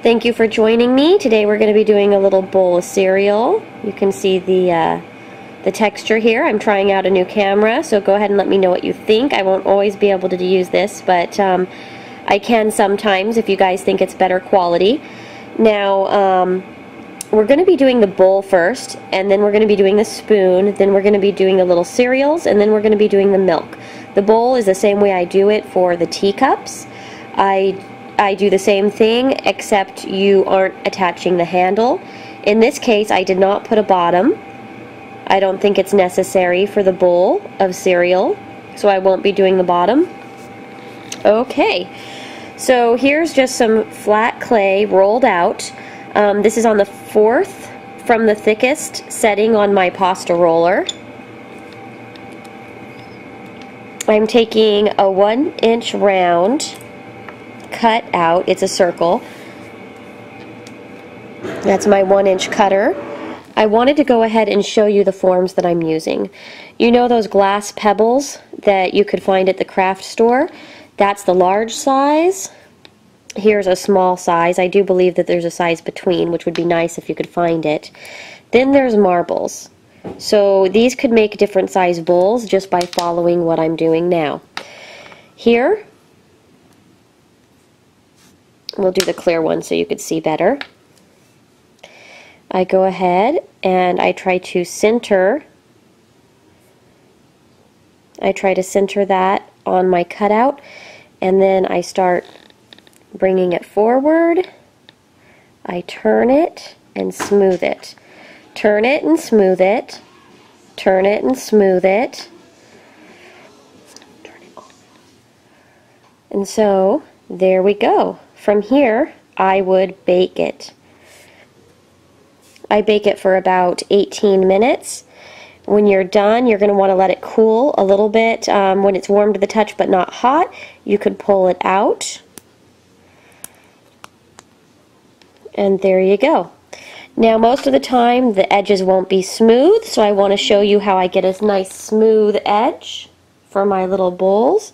Thank you for joining me. Today we're going to be doing a little bowl of cereal. You can see the texture here. I'm trying out a new camera, so go ahead and let me know what you think. I won't always be able to use this, but I can sometimes if you guys think it's better quality. Now, we're going to be doing the bowl first, and then we're going to be doing the spoon, then we're going to be doing the little cereals, and then we're going to be doing the milk. The bowl is the same way I do it for the teacups. I do the same thing, except you aren't attaching the handle. In this case, I did not put a bottom. I don't think it's necessary for the bowl of cereal, so I won't be doing the bottom. Okay, so here's just some flat clay rolled out. This is on the 4th from the thickest setting on my pasta roller. I'm taking a 1-inch round, cut out, it's a circle. That's my 1-inch cutter. I wanted to go ahead and show you the forms that I'm using. You know those glass pebbles that you could find at the craft store? That's the large size. Here's a small size. I do believe that there's a size between, which would be nice if you could find it. Then there's marbles. So these could make different size bowls just by following what I'm doing now. Here, we'll do the clear one so you could see better. I go ahead and I try to center that on my cutout, and then I start bringing it forward. I turn it and smooth it. Turn it and smooth it. Turn it and smooth it. Turn it on. And so, there we go. From here, I would bake it. I bake it for about 18 minutes. When you're done, you're going to want to let it cool a little bit. When it's warm to the touch but not hot, you could pull it out. And there you go. Now, most of the time, the edges won't be smooth, so I want to show you how I get a nice smooth edge for my little bowls.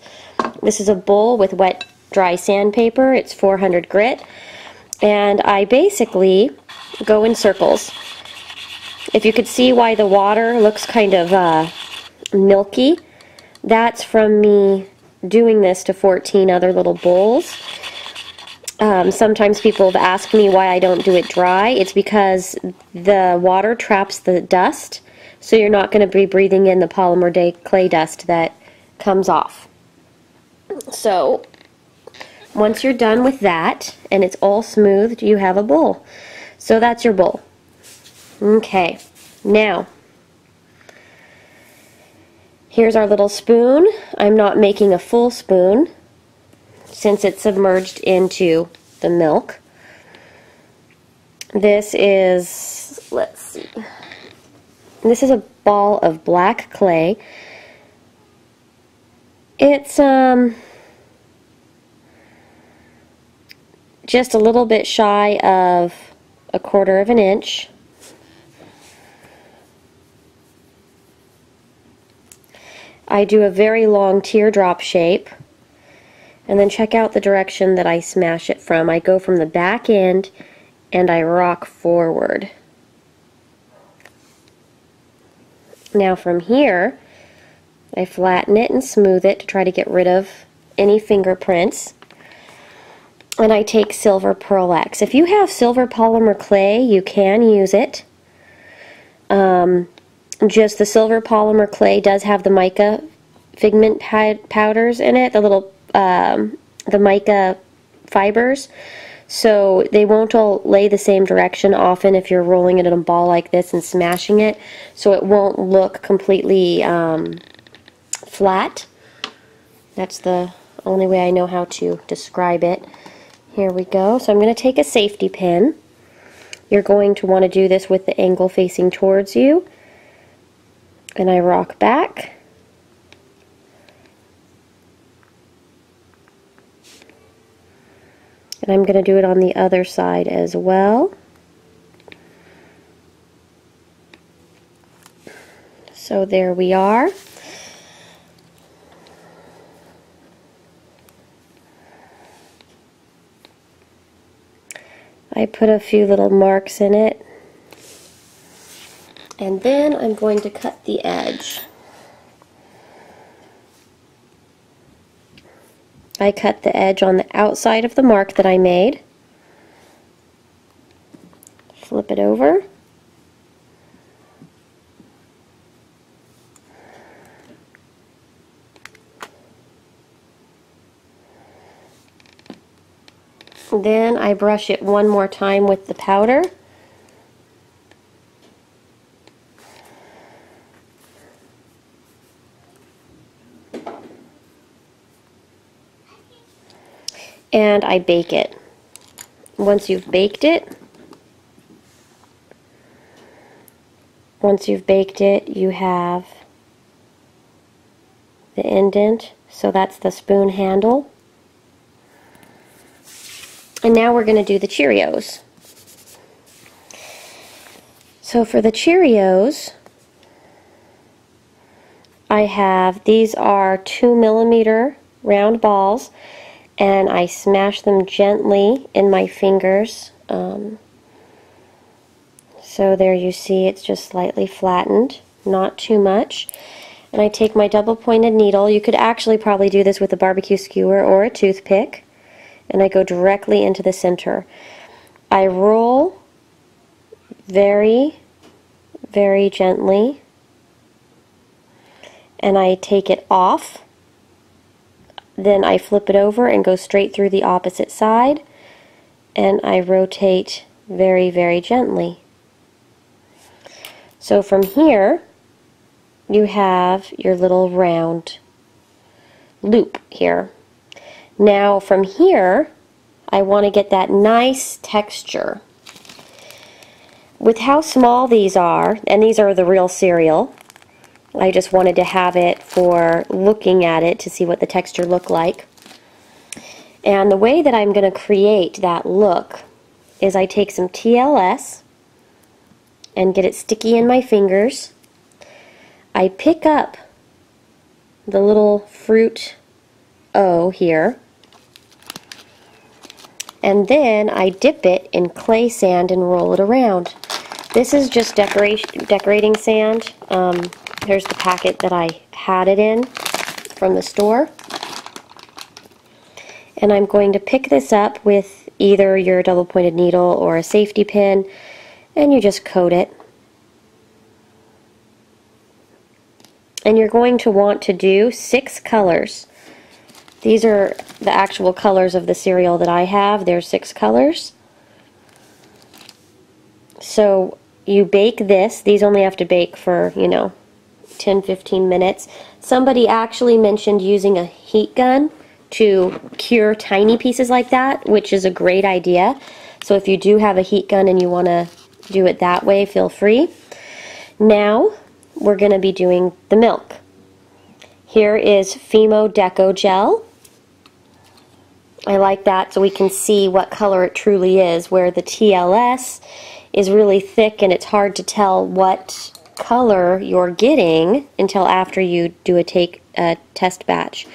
This is a bowl with wet, dry sandpaper. It's 400 grit. And I basically go in circles. If you could see why the water looks kind of milky, that's from me doing this to 14 other little bowls. Sometimes people have asked me why I don't do it dry. It's because the water traps the dust, so you're not going to be breathing in the polymer clay dust that comes off. So, once you're done with that, and it's all smoothed, you have a bowl. So that's your bowl. Okay, now, here's our little spoon. I'm not making a full spoon, since it's submerged into the milk. This is, let's see, this is a ball of black clay. It's just a little bit shy of 1/4 of an inch. I do a very long teardrop shape. And then check out the direction that I smash it from. I go from the back end and I rock forward. Now from here, I flatten it and smooth it to try to get rid of any fingerprints. And I take silver Pearl X. If you have silver polymer clay, you can use it. Just the silver polymer clay does have the mica pigment powders in it, the little the mica fibers, so they won't all lay the same direction often if you're rolling it in a ball like this and smashing it, so it won't look completely flat. That's the only way I know how to describe it. Here we go. So I'm going to take a safety pin. You're going to want to do this with the angle facing towards you, and I rock back. And I'm going to do it on the other side as well. So there we are. I put a few little marks in it. And then I'm going to cut the edge. I cut the edge on the outside of the mark that I made. Flip it over. Then I brush it one more time with the powder. And I bake it. Once you've baked it, you have the indent, so that's the spoon handle. And now we're going to do the Cheerios. So for the Cheerios, I have, these are 2mm round balls, and I smash them gently in my fingers. So there you see it's just slightly flattened, not too much. And I take my double-pointed needle. You could actually probably do this with a barbecue skewer or a toothpick. And I go directly into the center. I roll very, very gently, and I take it off. Then I flip it over and go straight through the opposite side, and I rotate very, very gently. So from here, you have your little round loop here. Now from here, I want to get that nice texture. With how small these are, and these are the real cereal, I just wanted to have it for looking at it to see what the texture looked like. And the way that I'm going to create that look is I take some TLS and get it sticky in my fingers. I pick up the little fruit O here, and then I dip it in clay sand and roll it around. This is just decorating sand. Here's the packet that I had it in from the store. And I'm going to pick this up with either your double-pointed needle or a safety pin, and you just coat it. And you're going to want to do 6 colors. These are the actual colors of the cereal that I have. There's 6 colors. So you bake this. These only have to bake for, 10-15 minutes. Somebody actually mentioned using a heat gun to cure tiny pieces like that, which is a great idea. So if you do have a heat gun and you want to do it that way, feel free. Now we're going to be doing the milk. Here is Fimo Deco Gel. I like that so we can see what color it truly is, where the TLS is really thick and it's hard to tell what color you're getting until after you do a test batch.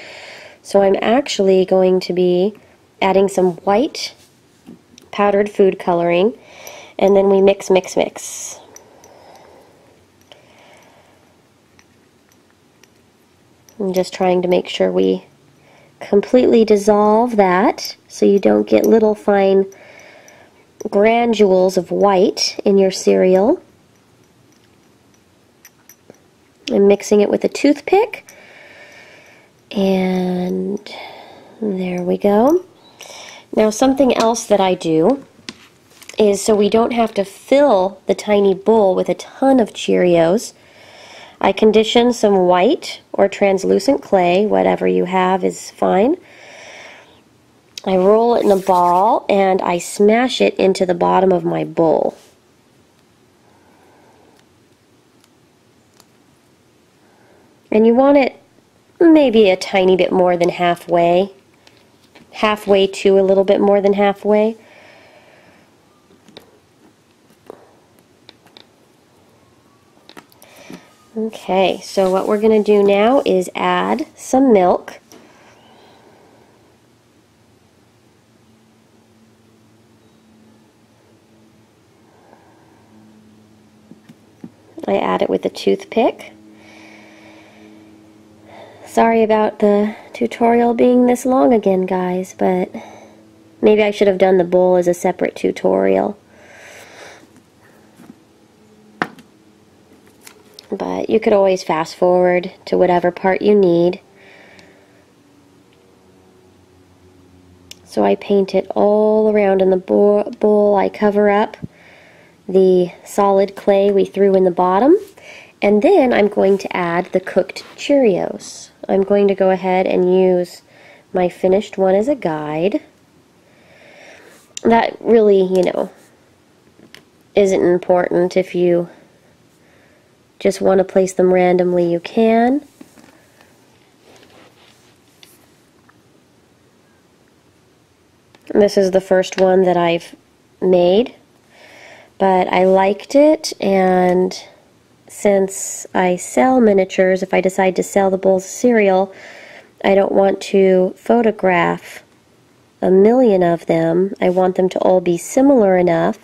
So I'm actually going to be adding some white powdered food coloring, and then we mix, mix, mix. I'm just trying to make sure we completely dissolve that so you don't get little fine granules of white in your cereal. I'm mixing it with a toothpick, and there we go. Now something else that I do is, so we don't have to fill the tiny bowl with a ton of Cheerios, I condition some white or translucent clay, whatever you have is fine. I roll it in a ball and I smash it into the bottom of my bowl. And you want it maybe a tiny bit more than halfway to a little bit more than halfway. Okay, so what we're going to do now is add some milk. I add it with a toothpick. Sorry about the tutorial being this long again, guys, but maybe I should have done the bowl as a separate tutorial. But you could always fast forward to whatever part you need. So I paint it all around in the bowl. I cover up the solid clay we threw in the bottom. And then I'm going to add the cooked Cheerios. I'm going to go ahead and use my finished one as a guide. That really, you know, isn't important. If you just want to place them randomly, you can. This is the first one that I've made, but I liked it, and since I sell miniatures, if I decide to sell the bowls of cereal, I don't want to photograph a million of them. I want them to all be similar enough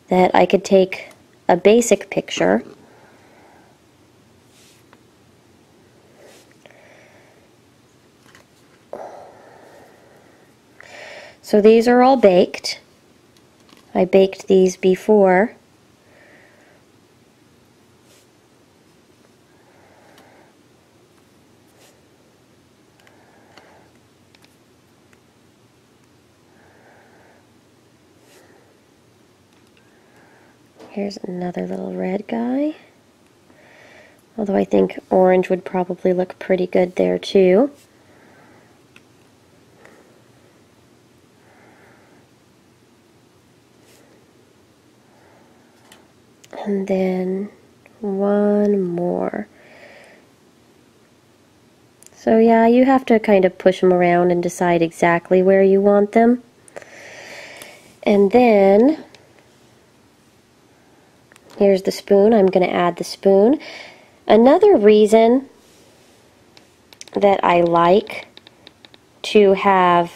that I could take a basic picture So these are all baked. I baked these before. Here's another little red guy. Although I think orange would probably look pretty good there too. And then one more. So yeah, you have to kind of push them around and decide exactly where you want them. And then here's the spoon. I'm going to add the spoon. Another reason that I like to have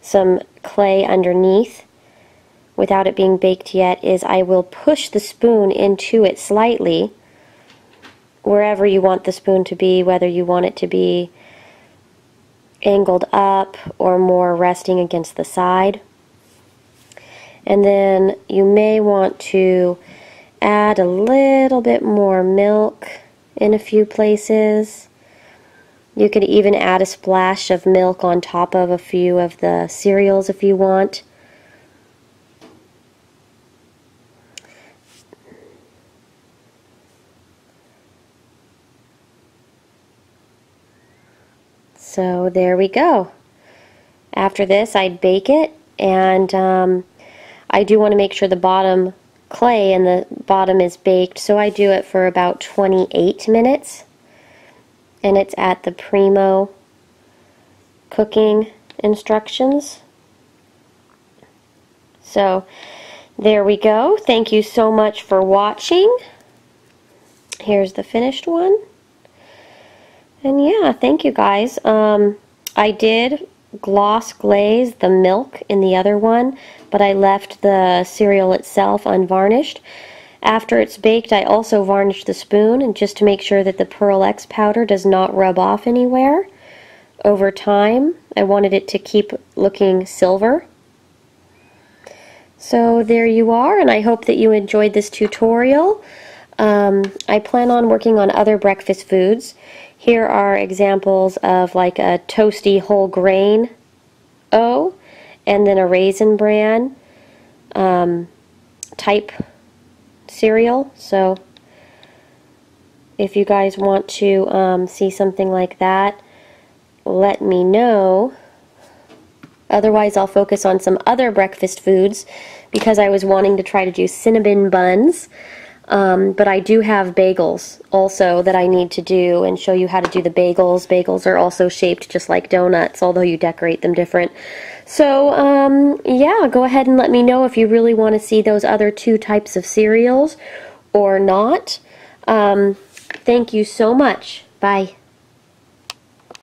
some clay underneath without it being baked yet is I will push the spoon into it slightly wherever you want the spoon to be, whether you want it to be angled up or more resting against the side. And then you may want to add a little bit more milk in a few places. You could even add a splash of milk on top of a few of the cereals if you want. So there we go. After this, I'd bake it, and I do want to make sure the bottom clay and the bottom is baked, so I do it for about 28 minutes, and it's at the Primo cooking instructions. So there we go. Thank you so much for watching. Here's the finished one. And yeah, thank you guys. I did gloss glaze the milk in the other one, but I left the cereal itself unvarnished. After it's baked, I also varnished the spoon, and just to make sure that the Pearl X powder does not rub off anywhere. Over time, I wanted it to keep looking silver. So there you are, and I hope that you enjoyed this tutorial. I plan on working on other breakfast foods. Here are examples of like a toasty whole grain O, and then a Raisin Bran type cereal. So if you guys want to see something like that, let me know. Otherwise, I'll focus on some other breakfast foods because I was wanting to try to do cinnamon buns. But I do have bagels also that I need to do and show you how to do the bagels. Bagels are also shaped just like donuts, although you decorate them different. So, yeah, go ahead and let me know if you really want to see those other two types of cereals or not. Thank you so much. Bye.